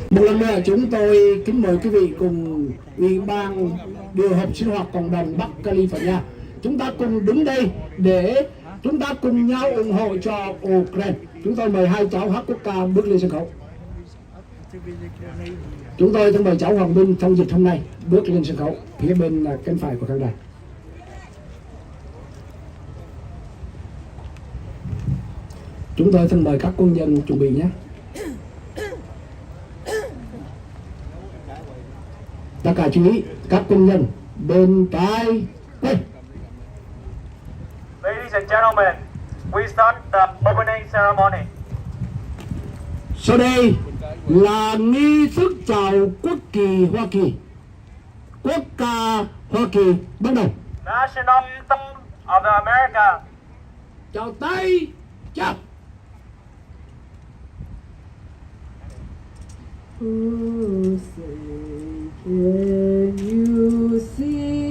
Một lần nữa chúng tôi kính mời quý vị cùng Ủy ban điều hợp sinh hoạt cộng đồng Bắc California. Chúng ta cùng đứng đây để chúng ta cùng nhau ủng hộ cho Ukraine. Chúng tôi mời hai cháu hát quốc ca bước lên sân khấu. Chúng tôi thân mời cháu Hoàng Minh thông dịch hôm nay bước lên sân khấu phía bên cánh phải của khán đài. Chúng tôi thân mời các quân nhân chuẩn bị nhé. Tất cả chú ý, các quân nhân bên trái quay. Ladies and gentlemen, we start the opening ceremony. Sau đây là nghi thức chào quốc kỳ Hoa Kỳ. Quốc ca Hoa Kỳ bắt đầu. National Anthem of America. Chào tay, chào. Oh, say, can you see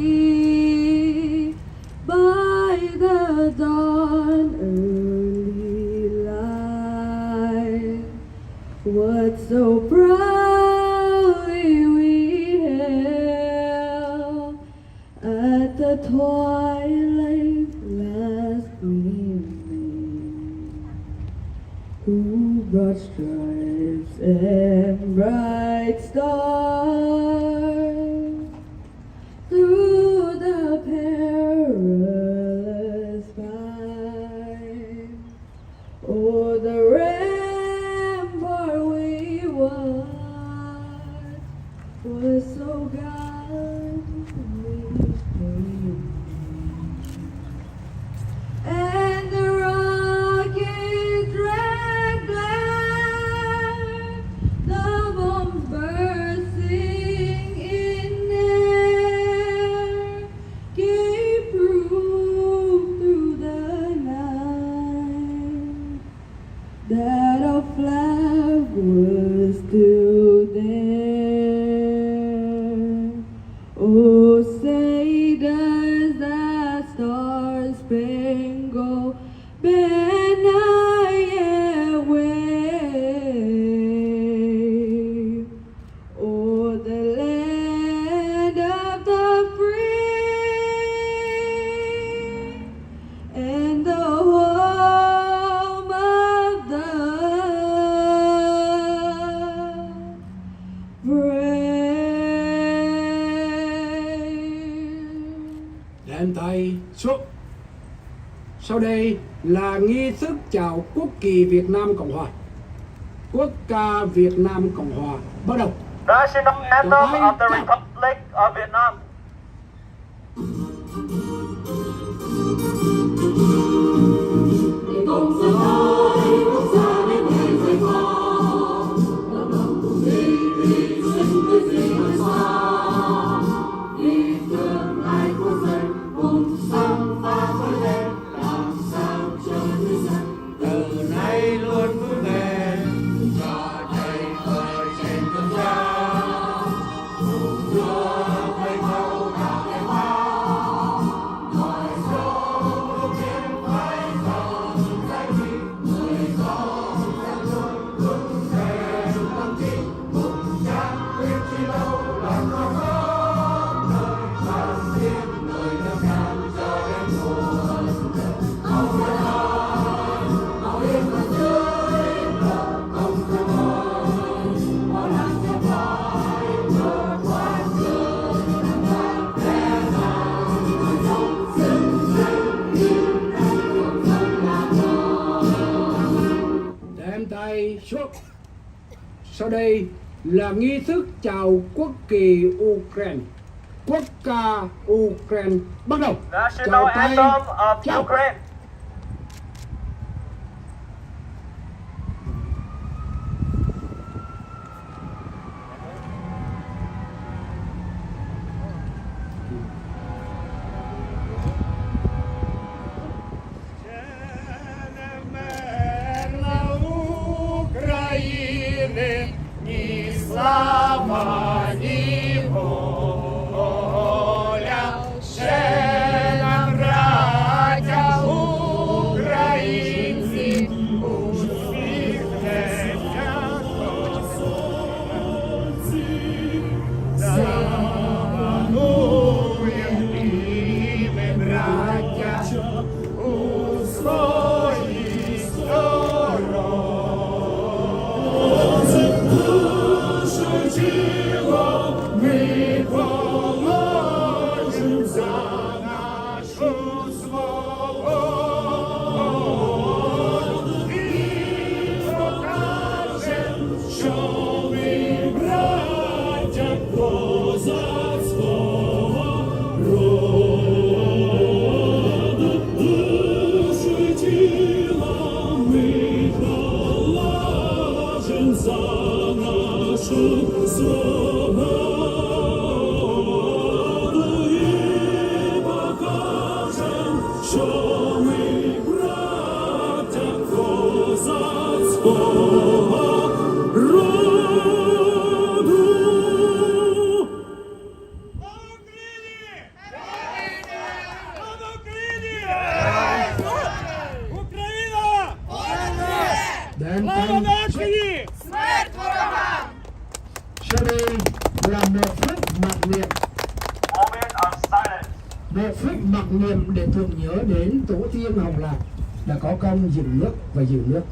by the dawn early light what so proudly we hailed at the twilight last gleaming, who brought stripes and bright stars through the perilous fight. Oh, the rampart we watched was so gallantly made, and the rocket dragged the bombs bursting in air gave proof through the night that our flag was still there. Oh, say does that star-spangled banner yet wave o'er the land of the free and the home of the brave. Đem tay xuống. Sau đây là nghi thức chào quốc kỳ Việt Nam Cộng Hòa. Quốc ca Việt Nam Cộng Hòa bắt đầu. National Anthem of the Republic of Vietnam. Để cùng dân ơi, quốc gia đến ngày giải phóng, lao động cùng đi sinh với gì mà sao? Vì tương lai của dân cùng sáng phá khói lên, làm sao cho người dân từ nay luôn vững bền cho thầy khởi trên cương giao. Cùng Chúa thầy thâu đạo em bao, mọi dấu thiên phải dòng giải trí, người con sẽ luôn vững bền tâm trí, cùng trang quyết chi lâu làm cho khắp nơi làm tiếng người nêu cao cho đến mùa xuân về. Không phải ai, màu yên và dưới lòng công thương ơi, mọi làng sẽ phải vượt qua cơn nắng vàng kẻ nào người sống xứng danh hiến anh của dân làm ngôi. Đem tay xuống. Sau đây là nghi thức chào quốc kỳ Ukraine. Quốc ca Ukraine bắt đầu. National Chào tay, Anthem of chào. Ukraine. України ні слава, ні воля, ще нам, браття українці, усміхнеться до Sau đây là một phút mặc niệm. Moment of silence. Một phút mặc niệm để tưởng nhớ đến tổ tiên Hồng Lạc đã có công dựng nước và giữ nước,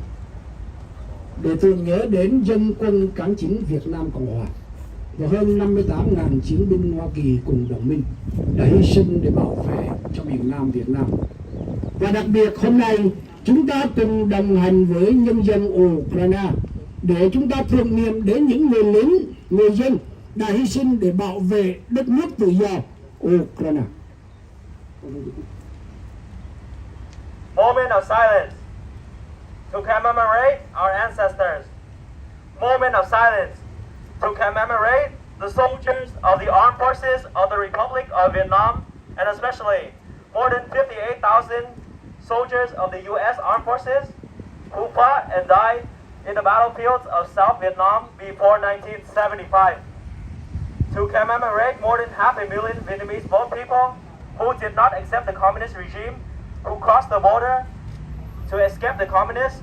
để tưởng nhớ đến dân quân kháng chiến Việt Nam Cộng Hòa và hơn 58.000 chiến binh Hoa Kỳ cùng đồng minh đã hy sinh để bảo vệ cho miền Nam Việt Nam. Và đặc biệt hôm nay chúng ta cùng đồng hành với nhân dân Ukraine để chúng ta tưởng niệm đến những người lính, người dân đã hy sinh để bảo vệ đất nước tự do Ukraine. Moment of silence to commemorate our ancestors. Moment of silence to commemorate the soldiers of the armed forces of the Republic of Vietnam, and especially more than 58,000 soldiers of the U.S. Armed Forces who fought and died in the battlefields of South Vietnam before 1975. To commemorate more than 500,000 Vietnamese boat people who did not accept the communist regime, who crossed the border to escape the communists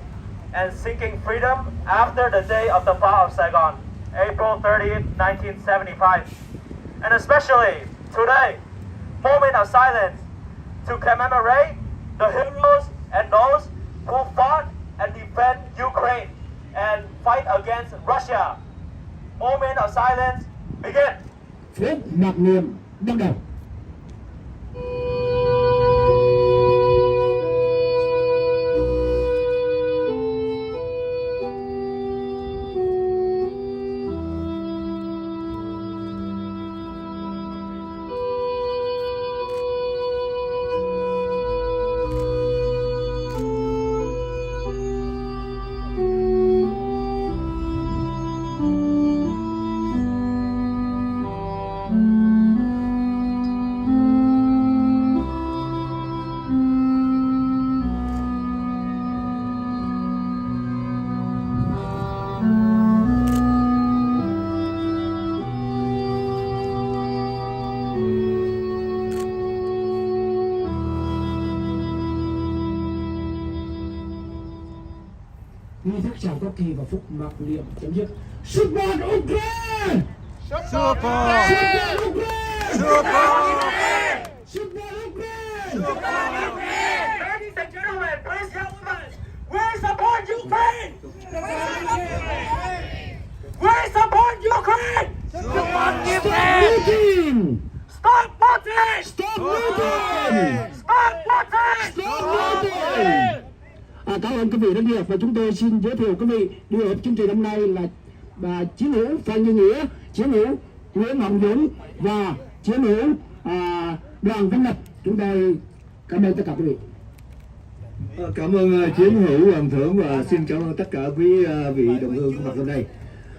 and seeking freedom after the day of the fall of Saigon, April 30th, 1975. And especially today, moment of silence to commemorate the heroes and those who fought and defend Ukraine and fight against Russia. Moment of silence, begin. Phút mặc niệm bắt đầu. Nghi thức chào quốc kỳ và phúc mặc niệm chấm dứt. Support Ukraine! Support! Support Ukraine! Support Ukraine! Support Ukraine! Support Ukraine! Ladies and gentlemen, please help us. We support Ukraine! We support Ukraine! Support Stop Ukraine! looting! Stop Putin! Stop looting! Stop Putin! Stop looting! Cảm ơn quý vị rất nhiều và chúng tôi xin giới thiệu quý vị điều hợp chương trình năm nay là chiến hữu Phan Như Nghĩa, chiến hữu Nguyễn Hồng Dũng và chiến hữu Đoàn Văn Lập. Chúng tôi cảm ơn tất cả quý vị. Cảm ơn chiến hữu Hoàng Thưởng và xin cảm ơn tất cả quý vị đồng hương có mặt hôm nay.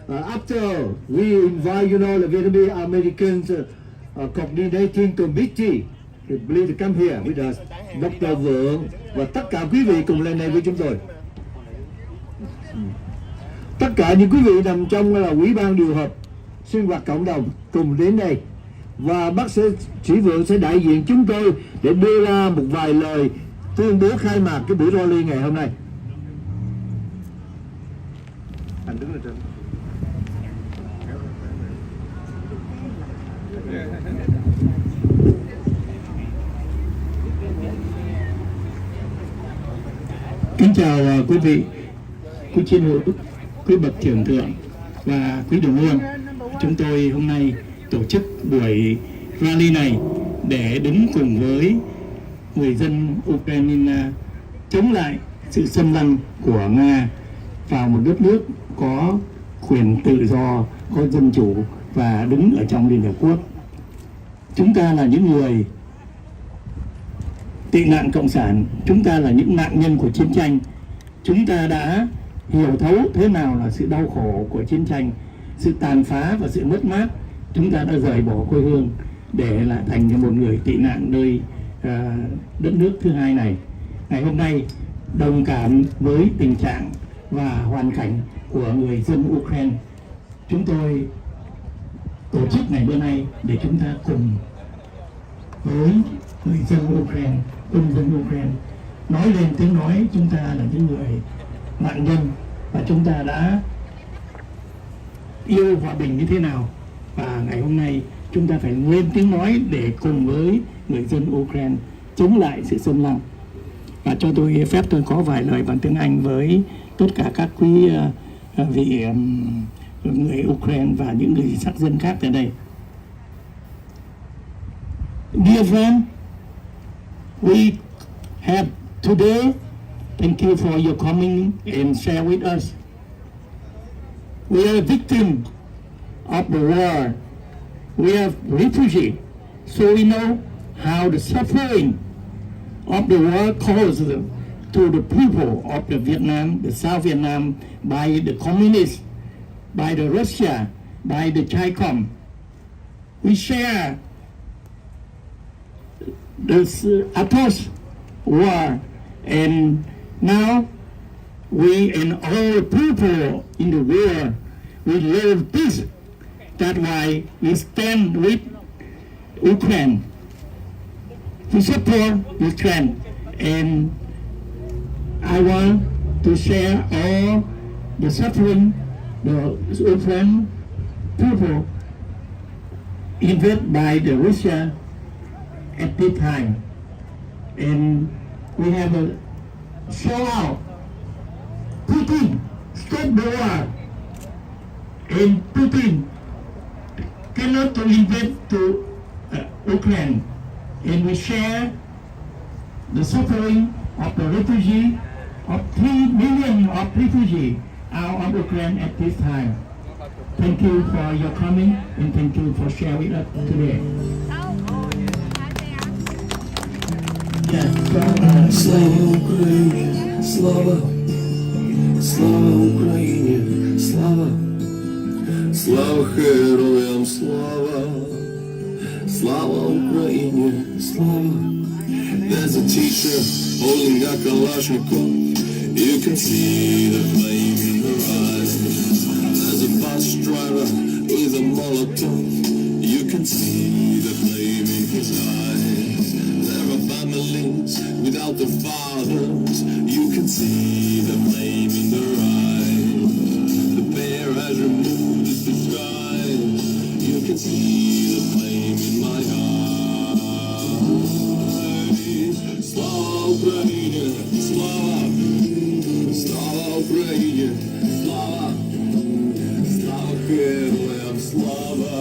After we invite the Vietnamese Americans coordinating committee to please come here with us, Dr. Vượng và tất cả quý vị cùng lên đây với chúng tôi. Tất cả những quý vị nằm trong là Ủy ban điều hợp sinh hoạt cộng đồng cùng đến đây và bác sĩ Vượng sẽ đại diện chúng tôi để đưa ra một vài lời tuyên bố khai mạc cái buổi rally ngày hôm nay. Anh đứng lên trên. Kính chào quý vị, quý chiến hữu, quý bậc trưởng thượng và quý đồng hương. Chúng tôi hôm nay tổ chức buổi rally này để đứng cùng với người dân Ukraine chống lại sự xâm lăng của Nga vào một đất nước có quyền tự do, có dân chủ và đứng ở trong Liên Hợp Quốc. Chúng ta là những người tị nạn cộng sản, chúng ta là những nạn nhân của chiến tranh. Chúng ta đã hiểu thấu thế nào là sự đau khổ của chiến tranh, sự tàn phá và sự mất mát, chúng ta đã rời bỏ quê hương để lại thành một người tị nạn nơi đất nước thứ hai này. Ngày hôm nay đồng cảm với tình trạng và hoàn cảnh của người dân Ukraine, chúng tôi tổ chức ngày bữa nay để chúng ta cùng với người dân Ukraine, công dân Ukraine nói lên tiếng nói chúng ta là những người nạn nhân và chúng ta đã yêu hòa bình như thế nào. Và ngày hôm nay chúng ta phải lên tiếng nói để cùng với người dân Ukraine chống lại sự xâm lăng. Và cho tôi phép tôi có vài lời bằng tiếng Anh với tất cả các quý vị người Ukraine và những người sắc dân khác tại đây. Dear friend, we have today, thank you for your coming and share with us. We are a victim of the war. We are refugees, so we know how the suffering of the war caused to the people of the Vietnam, the South Vietnam, by the communists, by the Russia, by the Chicom. We share this Athos war, and now we and all people in the world, we love peace. That's why we stand with Ukraine to support Ukraine, and I want to share all the suffering the Ukraine people invaded by the Russia at this time, and we have a show out. Putin stop the war, and Putin cannot to invade to Ukraine, and we share the suffering of the refugee, of 3 million of refugees out of Ukraine at this time. Thank you for your coming, and thank you for sharing with us today. Yes, Слава Україні, слава, слава Україні, слава, слава героям, слава, слава Україні, слава. There's a teacher holding a Kalashnikov. You can see the flame in her eyes. There's a bus driver with a Molotov. You can see the flame in his eyes. There are families without their fathers. You can see the flame in their eyes. The bear has removed his disguise. You can see the flame in my eyes. Slava Ukraine, Slava, Slava Ukraine, Slava, Slava героям, Slava,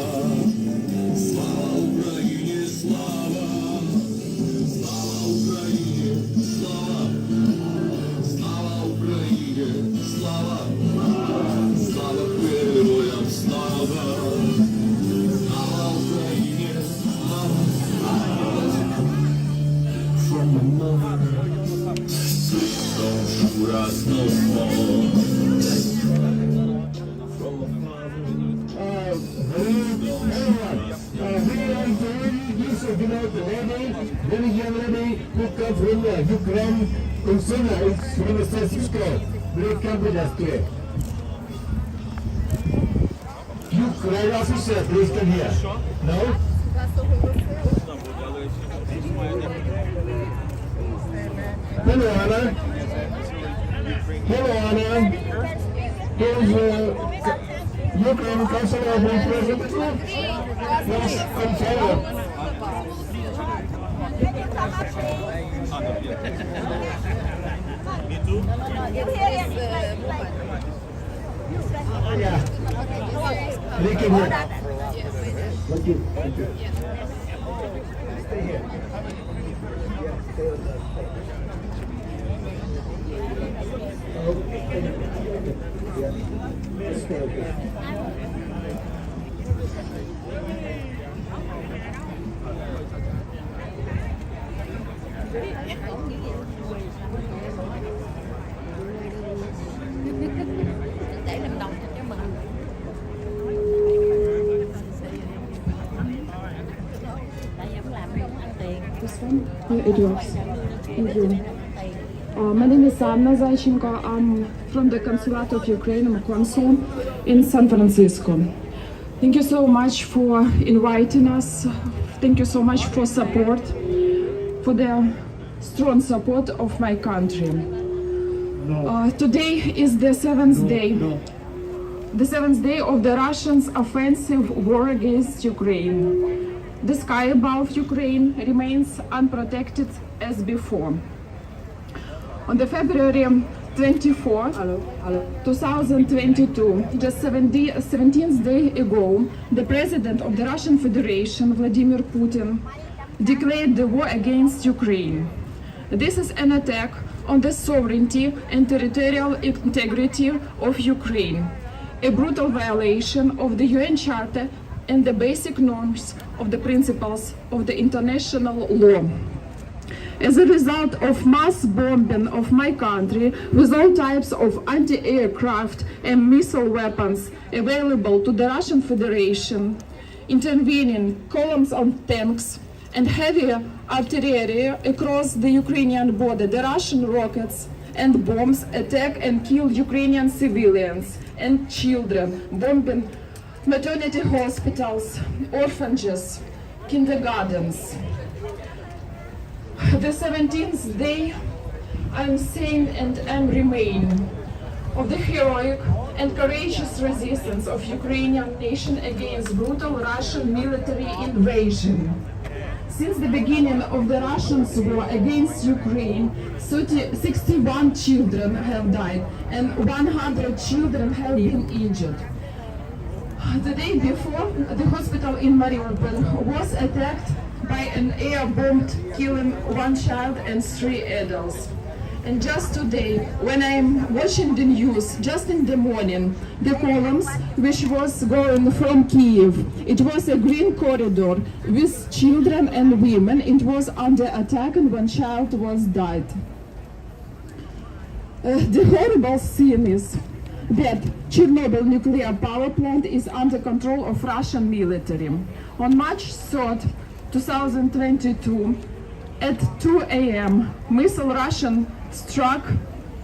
Slava Ukraine, Slava, Slava Ukraine, Slava, Slava Ukraine, Slava, Slava героям, Slava, Slava Ukraine, Slava. From my mother, don't shoot us no more. From my father, very young lady who comes from Ukraine, Ursula is from the Francisco. Will come with us today. Ukraine officer, please come here. No? Hello, Anna. Hello, Anna. Here's Ukraine consular representative. Yes, come forward. Yeah. They can hear. Thank you. Thank you. Stay here. Stay on that. it works. Thank you. My name is Anna Zaychenko. I'm from the Consulate of Ukraine. I'm a consul in San Francisco. Thank you so much for inviting us. Thank you so much for support, for the strong support of my country. Today is the seventh day. The seventh day of the Russians' offensive war against Ukraine. The sky above Ukraine remains unprotected as before. On the February 24, 2022, just 17th day ago, the President of the Russian Federation, Vladimir Putin, declared the war against Ukraine. This is an attack on the sovereignty and territorial integrity of Ukraine, a brutal violation of the UN Charter and the basic norms of the principles of the international law. As a result of mass bombing of my country with all types of anti-aircraft and missile weapons available to the Russian Federation, intervening columns of tanks and heavy artillery across the Ukrainian border, the Russian rockets and bombs attack and kill Ukrainian civilians and children, bombing maternity hospitals, orphanages, kindergartens. The 17th day, I'm saying and I'm remain of the heroic and courageous resistance of Ukrainian nation against brutal Russian military invasion. Since the beginning of the Russian war against Ukraine, 61 children have died and 100 children have been injured. The day before, the hospital in Mariupol was attacked by an air bomb, killing 1 child and 3 adults. And just today, when I'm watching the news, just in the morning, the columns which was going from Kiev, it was a green corridor with children and women. It was under attack and 1 child was died. The horrible scene is that Chernobyl nuclear power plant is under control of Russian military. On March 3rd, 2022, at 2 a.m., missile Russian struck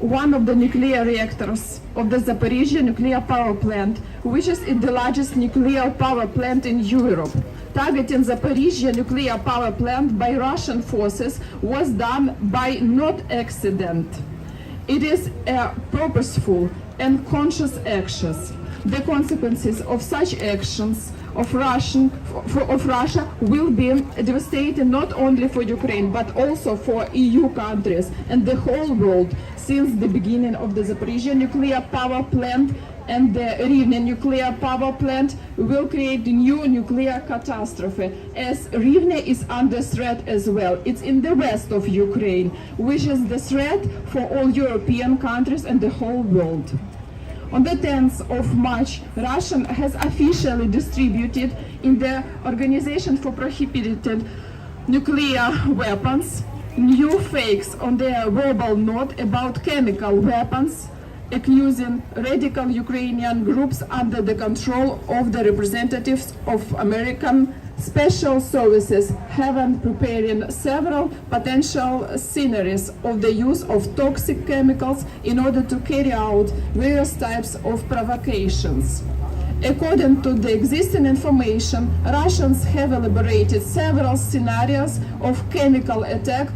one of the nuclear reactors of the Zaporizhzhia nuclear power plant, which is the largest nuclear power plant in Europe. Targeting Zaporizhzhia nuclear power plant by Russian forces was done by not accident. It is a purposeful and conscious actions. The consequences of such actions of Russia will be devastating not only for Ukraine but also for EU countries and the whole world, since the beginning of the Zaporizhzhia nuclear power plant and the Rivne nuclear power plant will create a new nuclear catastrophe, as Rivne is under threat as well. It's in the west of Ukraine, which is the threat for all European countries and the whole world. On the 10th of March, Russia has officially distributed in the Organization for Prohibited Nuclear Weapons new fakes on their verbal note about chemical weapons, accusing radical Ukrainian groups under the control of the representatives of American Special Services, having preparing several potential scenarios of the use of toxic chemicals in order to carry out various types of provocations. According to the existing information, Russians have elaborated several scenarios of chemical attack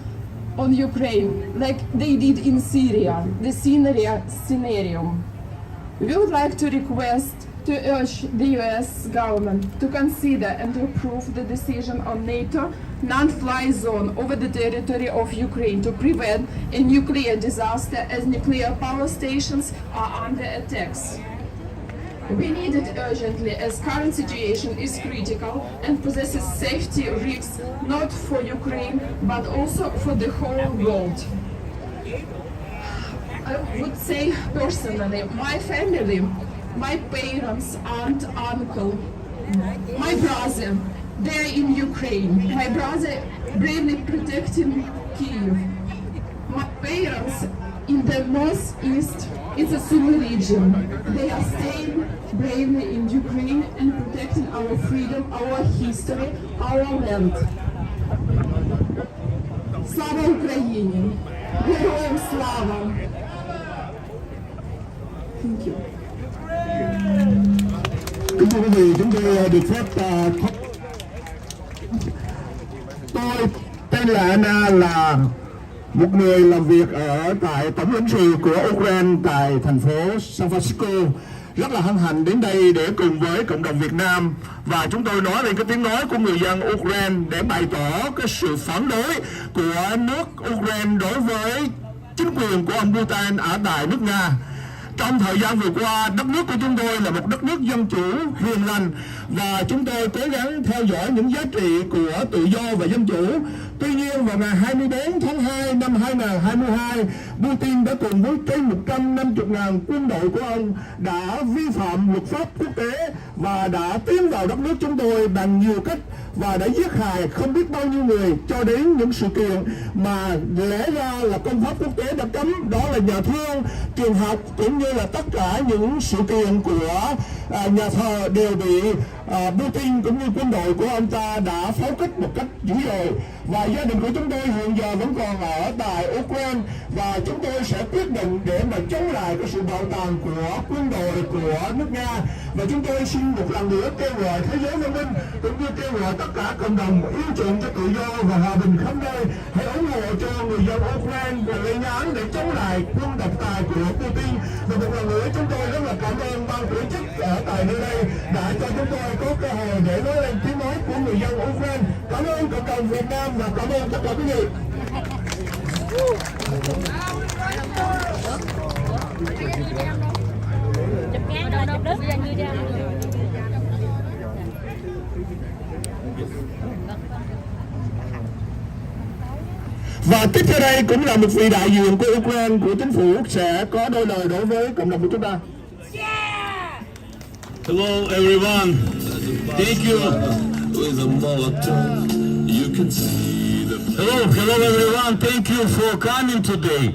on Ukraine, like they did in Syria, the scenario. We would like to request to urge the US government to consider and approve the decision on NATO non-fly zone over the territory of Ukraine to prevent a nuclear disaster, as nuclear power stations are under attacks. We need it urgently, as current situation is critical and possesses safety risks not for Ukraine but also for the whole world. I would say personally, my family, my parents, aunt, uncle, my brother, they're in Ukraine. My brother bravely protecting Kiev. My parents in the northeast, it's a Sumy region. They are staying bravely in Ukraine and protecting our freedom, our history, our land. Слава Україні! Героям слава! Thank you. Kính thưa quý vị, chúng tôi được phép tôi tên là Anna, là một người làm việc ở tại Tổng lãnh sự của Ukraine tại thành phố San Francisco. Rất là hân hạnh đến đây để cùng với cộng đồng Việt Nam và chúng tôi nói lên cái tiếng nói của người dân Ukraine để bày tỏ cái sự phản đối của nước Ukraine đối với chính quyền của ông Putin ở tại nước Nga. Trong thời gian vừa qua, đất nước của chúng tôi là một đất nước dân chủ, hiền lành và chúng tôi cố gắng theo dõi những giá trị của tự do và dân chủ. Tuy nhiên, vào ngày 24 tháng 2 năm 2022, Putin đã cùng với trên 150.000 quân đội của ông đã vi phạm luật pháp quốc tế và đã tiến vào đất nước chúng tôi bằng nhiều cách và đã giết hại không biết bao nhiêu người, cho đến những sự kiện mà lẽ ra là công pháp quốc tế đã cấm, đó là nhà thương, trường học cũng như là tất cả những sự kiện của nhà thờ đều bị Putin cũng như quân đội của ông ta đã pháo kích một cách dữ dội. Và gia đình của chúng tôi hiện giờ vẫn còn ở tại Ukraine và chúng tôi sẽ quyết định để mà chống lại cái sự bạo tàn của quân đội của nước Nga. Và chúng tôi xin một lần nữa kêu gọi thế giới văn minh cũng như kêu gọi tất cả cộng đồng yêu chuộng cho tự do và hòa bình khắp nơi hãy ủng hộ cho người dân Ukraine và lên án để chống lại quân độc tài của Putin. Và một lần nữa chúng tôi rất là cảm ơn ban tổ chức ở tại nơi đây đã cho chúng tôi có cơ hội để nói lên tiếng nói của người dân Ukraine. Cảm ơn cộng đồng Việt Nam và cảm ơn tất cả quý vị. Và tiếp theo đây cũng là một vị đại diện của Ukraine, của chính phủ sẽ có đôi lời đối với cộng đồng của chúng ta. Hello everyone, thank you. Hello everyone, thank you for coming today.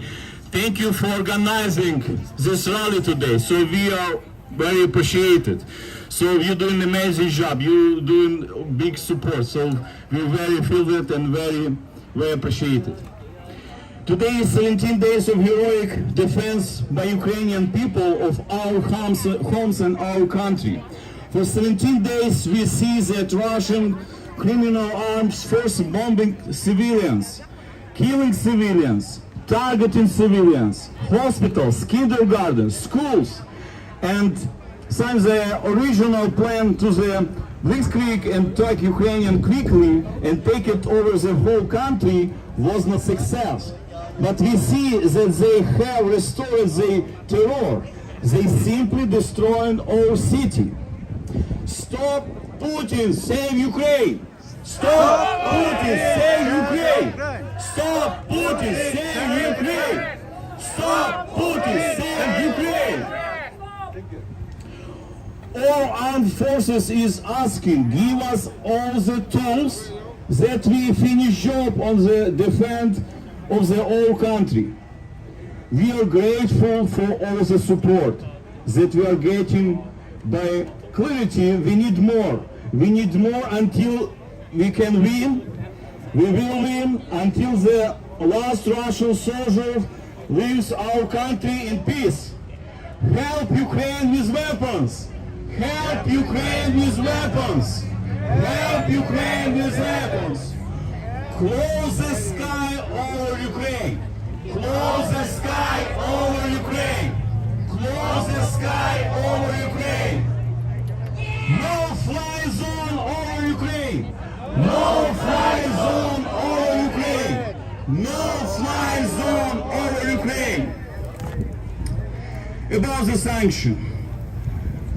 Thank you for organizing this rally today. So we are very appreciated. So you're doing an amazing job. You're doing big support. So we're very feel it and very appreciated. Today is 17 days of heroic defense by Ukrainian people of our homes and our country. For 17 days we see that Russian criminal arms force bombing civilians, killing civilians, targeting civilians, hospitals, kindergartens, schools, and since the original plan to the Blitzkrieg and take Ukraine quickly and take it over the whole country was not success. But we see that they have restored the terror. They simply destroyed our city. Stop Putin, save Ukraine! Stop Putin, save Ukraine! Stop Putin, save Ukraine! Stop Putin, save Ukraine! All armed forces is asking, give us all the tools that we finish job on the defense of the whole country. We are grateful for all the support that we are getting. By clarity, we need more. We need more until we can win. We will win until the last Russian soldier leaves our country in peace. Help Ukraine with weapons. Help Ukraine with weapons. Help Ukraine with weapons. Close the sky over Ukraine. Close the sky over Ukraine. Close the sky over Ukraine. No fly zone over Ukraine. No fly zone over Ukraine. No fly zone over Ukraine. About the sanction,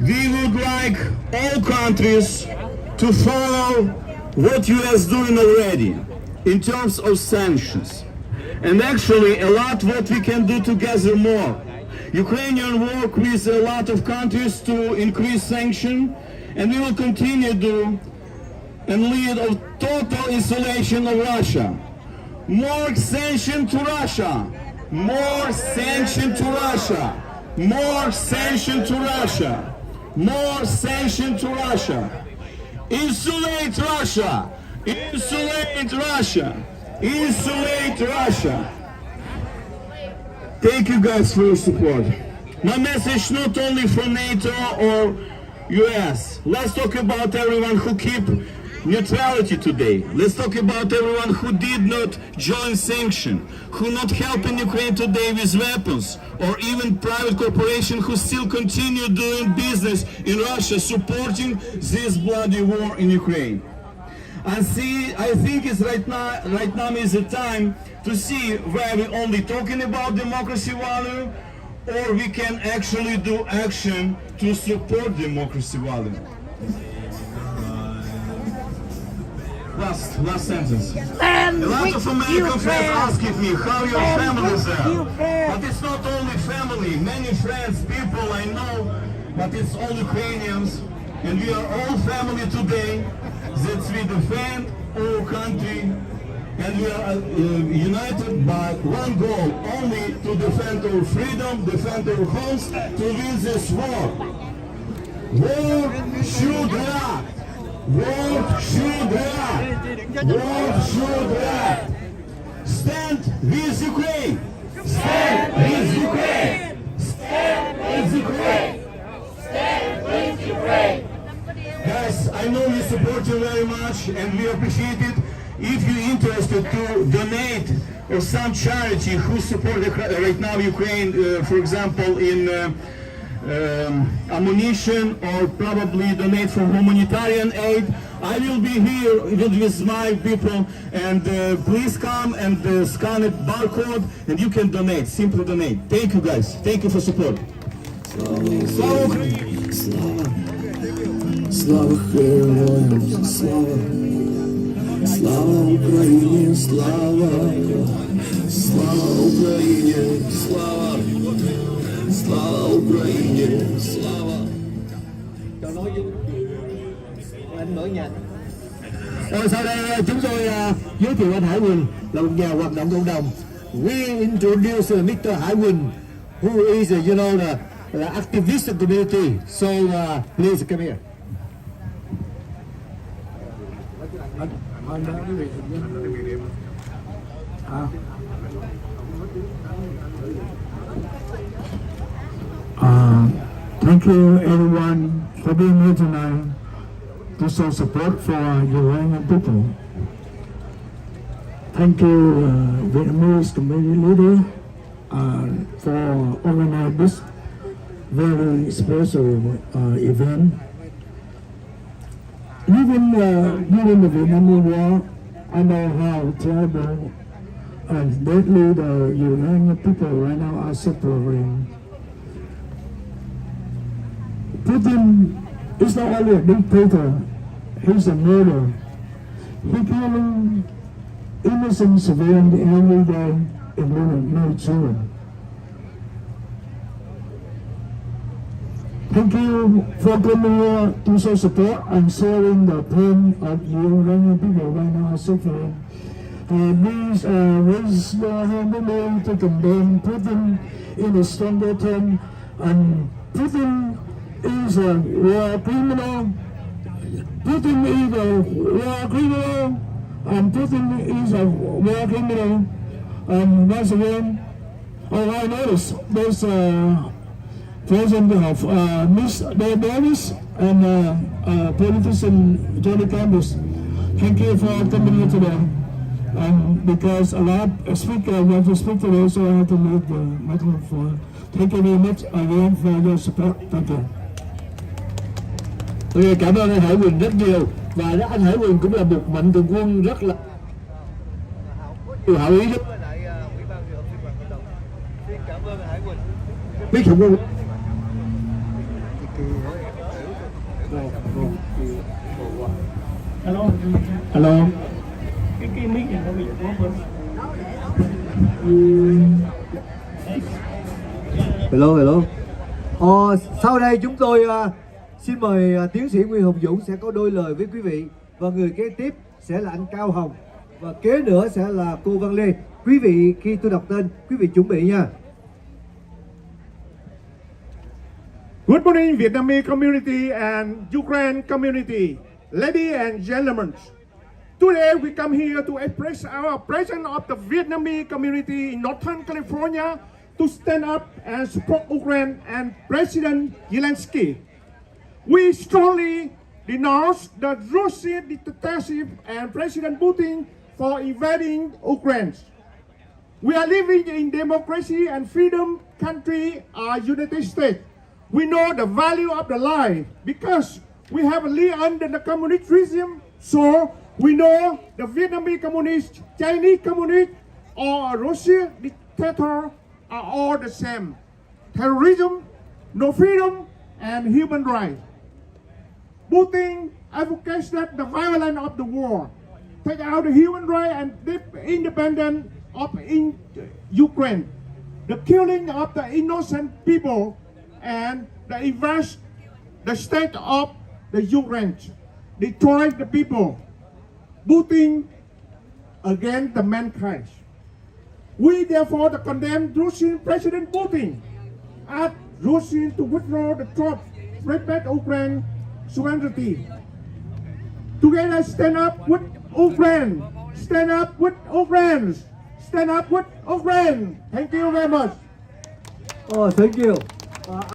we would like all countries to follow what US doing already in terms of sanctions. And actually a lot what we can do together more. Ukrainian work with a lot of countries to increase sanction, and we will continue to and lead of total isolation of Russia. More sanction to Russia. More sanction to Russia. More sanction to Russia. More sanction to Russia. Insulate Russia. Insulate Russia. Insulate Russia. Thank you guys for your support. My message not only for NATO or US. Let's talk about everyone who keep neutrality today. Let's talk about everyone who did not join sanction, who not helping Ukraine today with weapons, or even private corporation who still continue doing business in Russia, supporting this bloody war in Ukraine. And see, I think it's right now is the time to see where we only talking about democracy value, or we can actually do action to support democracy value. Last sentence. A lot of American friends asking me how your families are. But it's not only family, many friends, people I know, but it's all Ukrainians. And we are all family today, that we defend our country, and we are united by one goal, only to defend our freedom, defend our homes, to win this war. War should act. War should act. War should act. Stand with Ukraine. Stand with Ukraine. Stand with Ukraine. Stand with Ukraine. Guys, I know you support you very much and we appreciate it. If you're interested to donate or some charity who support right now Ukraine, for example, in ammunition, or probably donate for humanitarian aid, I will be here with my people, and please come and scan it barcode and you can donate, simply donate. Thank you guys, thank you for support. Slava Ukraini! Слава героям, слава, слава Україні, слава, слава Україні, слава, слава Україні, слава. Sau đây chúng tôi giới thiệu anh Hải Quỳnh là một nhà hoạt động cộng đồng. We introduce Mr. Hải Quỳnh, who is, you know, the activist community. So please come here. Thank you everyone for being here tonight to show support for Ukrainian people. Thank you Vietnamese community leader for organizing this very special event. Even during the Vietnam War, I know how terrible and deadly the Ukrainian people right now are suffering. Putin is not only a dictator, he's a murderer. He killing innocent civilians every day, including no children. Thank you for coming here to show support and sharing the pain of Ukrainian people right now are suffering. Please raise your hand below to condemn Putin in a stronger term. And Putin is a war criminal. Putin is a war criminal. And Putin is a war criminal. And once again, I noticed there's President of Miss Davis and politician Johnny Campbell. Thank you for coming here today. Because a lot of speakers want to speak today, so I have to leave the microphone. Thank you very much again for your support. Thank you. Tôi cảm ơn anh Hải Quỳnh rất nhiều, và anh Hải Quỳnh cũng là một mạnh thường quân rất là hảo ý rất. Biết không quân. Hello. Hello. Cái mic này nó bị có Hello, hello. Sau đây chúng tôi xin mời tiến sĩ Nguyễn Hồng Dũng sẽ có đôi lời với quý vị, và người kế tiếp sẽ là anh Cao Hồng, và kế nữa sẽ là cô Văn Lê. Quý vị khi tôi đọc tên, quý vị chuẩn bị nha. Good morning, Vietnamese community and Ukraine community. Ladies and gentlemen, Today we come here to express our presence of the Vietnamese community in Northern California to stand up and support Ukraine and President Zelensky. We strongly denounce the Russian dictatorship and President Putin for invading Ukraine. We are living in democracy and freedom country, United States. We know the value of the life because we have lived under the communist regime. So we know the Vietnamese communist, Chinese communist, or Russian dictator are all the same. Terrorism, no freedom, and human rights. Putin advocates that the violence of the war take out the human rights and the independence of Ukraine, the killing of the innocent people, and the invest the state of the Ukraine, destroy the people. Putin against the mankind. We therefore condemn Russian President Putin, ask Russia to withdraw the troops, respect Ukraine sovereignty. Together stand up with Ukraine. Stand up with Ukraine. Stand up with Ukraine. Thank you very much. Oh, thank you.